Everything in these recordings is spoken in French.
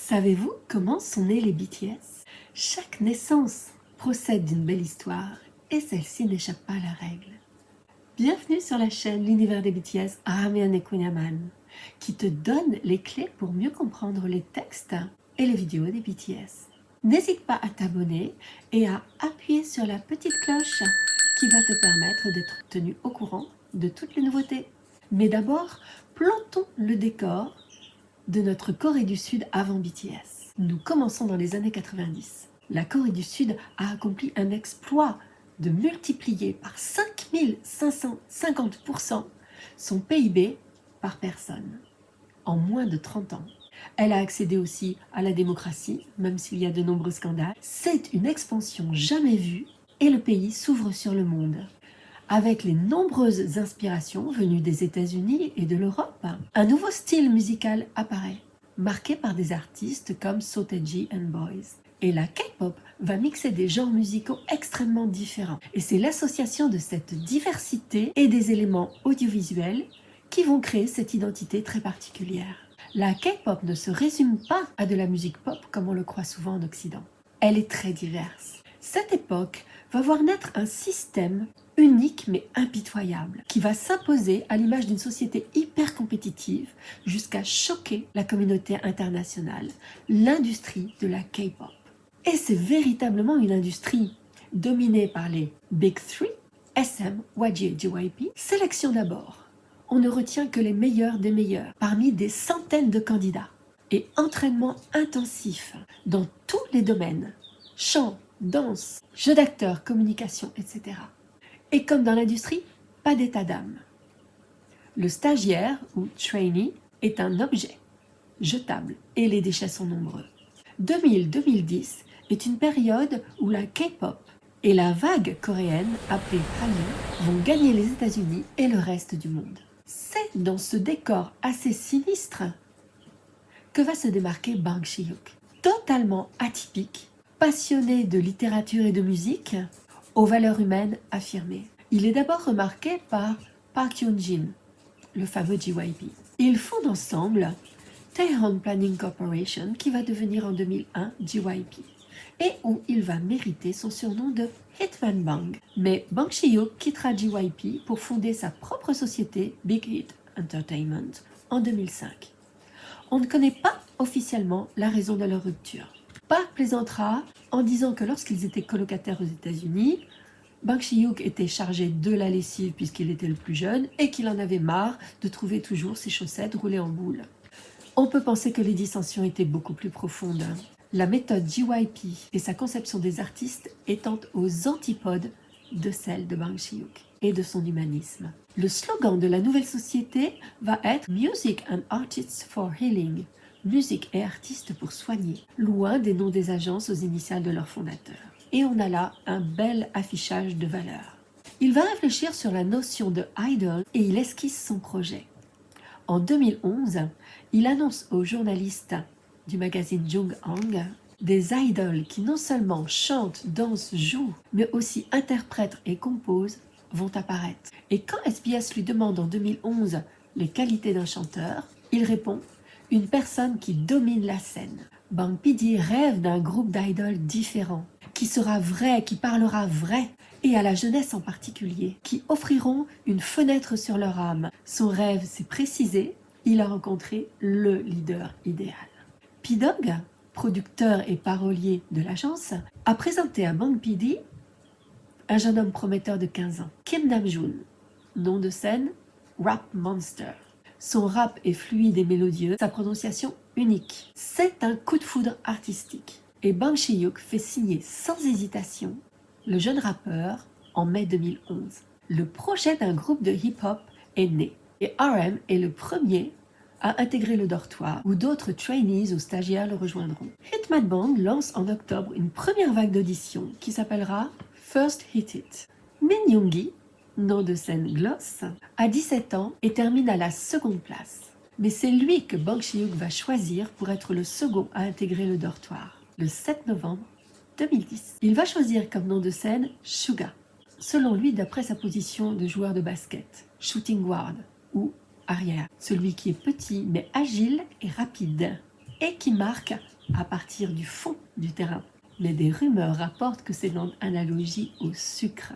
Savez-vous comment sont nés les BTS? Chaque naissance procède d'une belle histoire et celle-ci n'échappe pas à la règle. Bienvenue sur la chaîne L'univers des BTS Ramen et Kunyaman qui te donne les clés pour mieux comprendre les textes et les vidéos des BTS. N'hésite pas à t'abonner et à appuyer sur la petite cloche qui va te permettre d'être tenu au courant de toutes les nouveautés. Mais d'abord, plantons le décor de notre Corée du Sud avant BTS. Nous commençons dans les années 90. La Corée du Sud a accompli un exploit de multiplier par 5550% son PIB par personne en moins de 30 ans. Elle a accédé aussi à la démocratie, même s'il y a de nombreux scandales. C'est une expansion jamais vue et le pays s'ouvre sur le monde. Avec les nombreuses inspirations venues des États-Unis et de l'Europe, un nouveau style musical apparaît, marqué par des artistes comme Sotaeji and Boys. Et la K-pop va mixer des genres musicaux extrêmement différents. Et c'est l'association de cette diversité et des éléments audiovisuels qui vont créer cette identité très particulière. La K-pop ne se résume pas à de la musique pop comme on le croit souvent en Occident. Elle est très diverse. Cette époque va voir naître un système unique mais impitoyable, qui va s'imposer à l'image d'une société hyper compétitive jusqu'à choquer la communauté internationale, l'industrie de la K-pop. Et c'est véritablement une industrie dominée par les Big Three, SM, YG et JYP. Sélection d'abord. On ne retient que les meilleurs des meilleurs, parmi des centaines de candidats. Et entraînement intensif dans tous les domaines, chant, danse, jeux d'acteurs, communication, etc. Et comme dans l'industrie, pas d'état d'âme. Le stagiaire ou trainee est un objet jetable et les déchets sont nombreux. 2000-2010 est une période où la K-pop et la vague coréenne appelée Hallyu vont gagner les États-Unis et le reste du monde. C'est dans ce décor assez sinistre que va se démarquer Bang Si-hyuk. Totalement atypique, passionné de littérature et de musique, aux valeurs humaines affirmées. Il est d'abord remarqué par Park Hyun-jin, le fameux JYP. Ils fondent ensemble Taehyung Planning Corporation, qui va devenir en 2001 JYP, et où il va mériter son surnom de Hitman Bang. Mais Bang Si-hyuk quittera JYP pour fonder sa propre société Big Hit Entertainment en 2005. On ne connaît pas officiellement la raison de leur rupture. Park plaisantera en disant que lorsqu'ils étaient colocataires aux États-Unis, Bang Si-hyuk était chargé de la lessive puisqu'il était le plus jeune et qu'il en avait marre de trouver toujours ses chaussettes roulées en boule. On peut penser que les dissensions étaient beaucoup plus profondes. La méthode JYP et sa conception des artistes étant aux antipodes de celle de Bang Si-hyuk et de son humanisme. Le slogan de la nouvelle société va être « Music and Artists for Healing ». Musique et artistes pour soigner, loin des noms des agences aux initiales de leurs fondateurs. Et on a là un bel affichage de valeurs. Il va réfléchir sur la notion de idol et il esquisse son projet. En 2011, il annonce aux journalistes du magazine Jung-Hang des idoles qui non seulement chantent, dansent, jouent, mais aussi interprètent et composent vont apparaître. Et quand SBS lui demande en 2011 les qualités d'un chanteur, il répond « Une personne qui domine la scène ». Bang PD rêve d'un groupe d'idoles différents, qui sera vrai, qui parlera vrai, et à la jeunesse en particulier, qui offriront une fenêtre sur leur âme. Son rêve s'est précisé, il a rencontré le leader idéal. P-Dog, producteur et parolier de l'agence, a présenté à Bang PD un jeune homme prometteur de 15 ans, Kim Namjoon, nom de scène Rap Monster. Son rap est fluide et mélodieux, sa prononciation unique. C'est un coup de foudre artistique. Et Bang Si-hyuk fait signer sans hésitation le jeune rappeur en mai 2011. Le projet d'un groupe de hip-hop est né. Et RM est le premier à intégrer le dortoir, où d'autres trainees ou stagiaires le rejoindront. Hitman Bang lance en octobre une première vague d'auditions qui s'appellera First Hit It. Min Yoongi, nom de scène Gloss, a 17 ans et termine à la seconde place. Mais c'est lui que Bang Si-hyuk va choisir pour être le second à intégrer le dortoir, le 7 novembre 2010. Il va choisir comme nom de scène Suga, selon lui d'après sa position de joueur de basket, shooting guard ou arrière, celui qui est petit mais agile et rapide, et qui marque à partir du fond du terrain. Mais des rumeurs rapportent que c'est une analogie au sucre,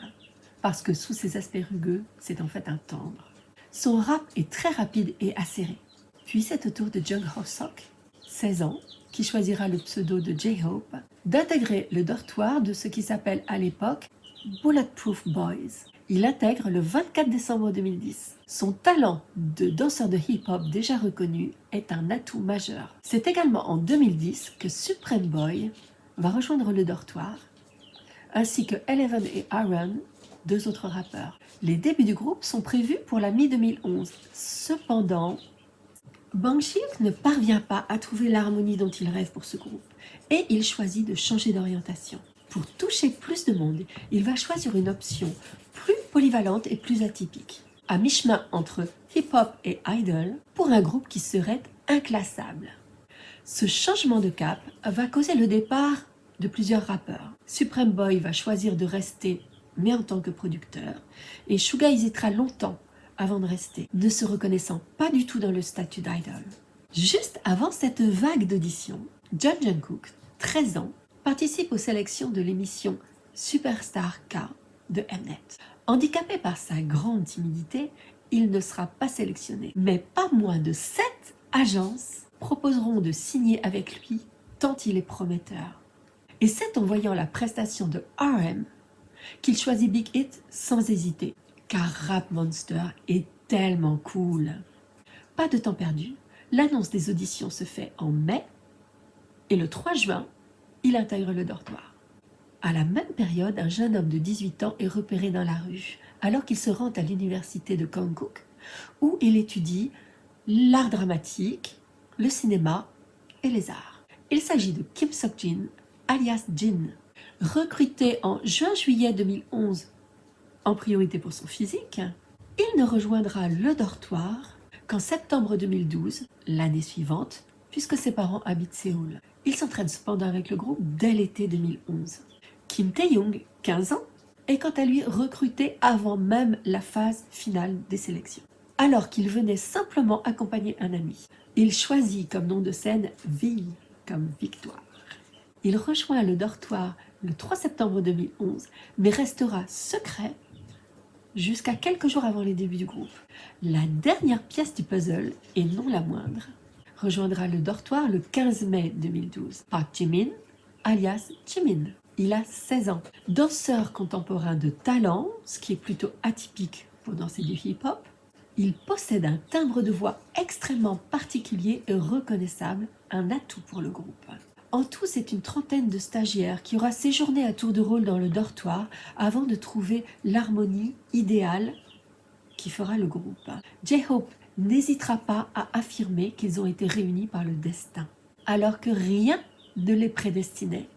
parce que sous ses aspects rugueux, c'est en fait un tendre. Son rap est très rapide et acéré. Puis c'est au tour de Jung Ho-sok, 16 ans, qui choisira le pseudo de J-Hope, d'intégrer le dortoir de ce qui s'appelle à l'époque Bulletproof Boys. Il intègre le 24 décembre 2010. Son talent de danseur de hip-hop déjà reconnu est un atout majeur. C'est également en 2010 que Supreme Boy va rejoindre le dortoir, ainsi que Eleven et Aaron, deux autres rappeurs. Les débuts du groupe sont prévus pour la mi-2011. Cependant, Bang Si-hyuk ne parvient pas à trouver l'harmonie dont il rêve pour ce groupe et il choisit de changer d'orientation. Pour toucher plus de monde, il va choisir une option plus polyvalente et plus atypique, à mi-chemin entre hip-hop et idol, pour un groupe qui serait inclassable. Ce changement de cap va causer le départ de plusieurs rappeurs. Supreme Boy va choisir de rester, mais en tant que producteur, et Suga hésitera longtemps avant de rester, ne se reconnaissant pas du tout dans le statut d'idol. Juste avant cette vague d'auditions, Jung Jungkook, 13 ans, participe aux sélections de l'émission Superstar K de Mnet. Handicapé par sa grande timidité, il ne sera pas sélectionné, mais pas moins de 7 agences proposeront de signer avec lui tant il est prometteur. Et c'est en voyant la prestation de RM qu'il choisit Big Hit sans hésiter, car Rap Monster est tellement cool. Pas de temps perdu, l'annonce des auditions se fait en mai et le 3 juin, il intègre le dortoir. À la même période, un jeune homme de 18 ans est repéré dans la rue alors qu'il se rend à l'université de Konkuk où il étudie l'art dramatique, le cinéma et les arts. Il s'agit de Kim Sok-jin, alias Jin, recruté en juin-juillet 2011 en priorité pour son physique. Il ne rejoindra le dortoir qu'en septembre 2012, l'année suivante, puisque ses parents habitent Séoul. Il s'entraîne cependant avec le groupe dès l'été 2011. Kim Tae-young, 15 ans, est quant à lui recruté avant même la phase finale des sélections. Alors qu'il venait simplement accompagner un ami, il choisit comme nom de scène V comme victoire. Il rejoint le dortoir le 3 septembre 2011, mais restera secret jusqu'à quelques jours avant les débuts du groupe. La dernière pièce du puzzle, et non la moindre, rejoindra le dortoir le 15 mai 2012. Park Jimin, alias Jimin. Il a 16 ans. Danseur contemporain de talent, ce qui est plutôt atypique pour danser du hip-hop, il possède un timbre de voix extrêmement particulier et reconnaissable, un atout pour le groupe. En tout, c'est une trentaine de stagiaires qui aura séjourné à tour de rôle dans le dortoir avant de trouver l'harmonie idéale qui fera le groupe. J-Hope n'hésitera pas à affirmer qu'ils ont été réunis par le destin, alors que rien ne les prédestinait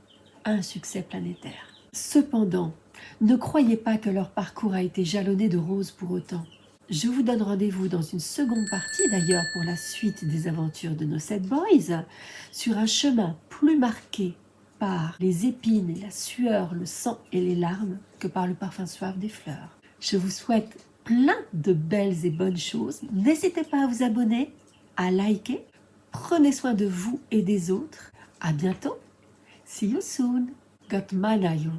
à un succès planétaire. Cependant, ne croyez pas que leur parcours a été jalonné de roses pour autant. Je vous donne rendez-vous dans une seconde partie d'ailleurs pour la suite des aventures de nos 7 boys, sur un chemin plus marqué par les épines et la sueur, le sang et les larmes que par le parfum suave des fleurs. Je vous souhaite plein de belles et bonnes choses. N'hésitez pas à vous abonner, à liker. Prenez soin de vous et des autres. À bientôt. See you soon. Got manayo.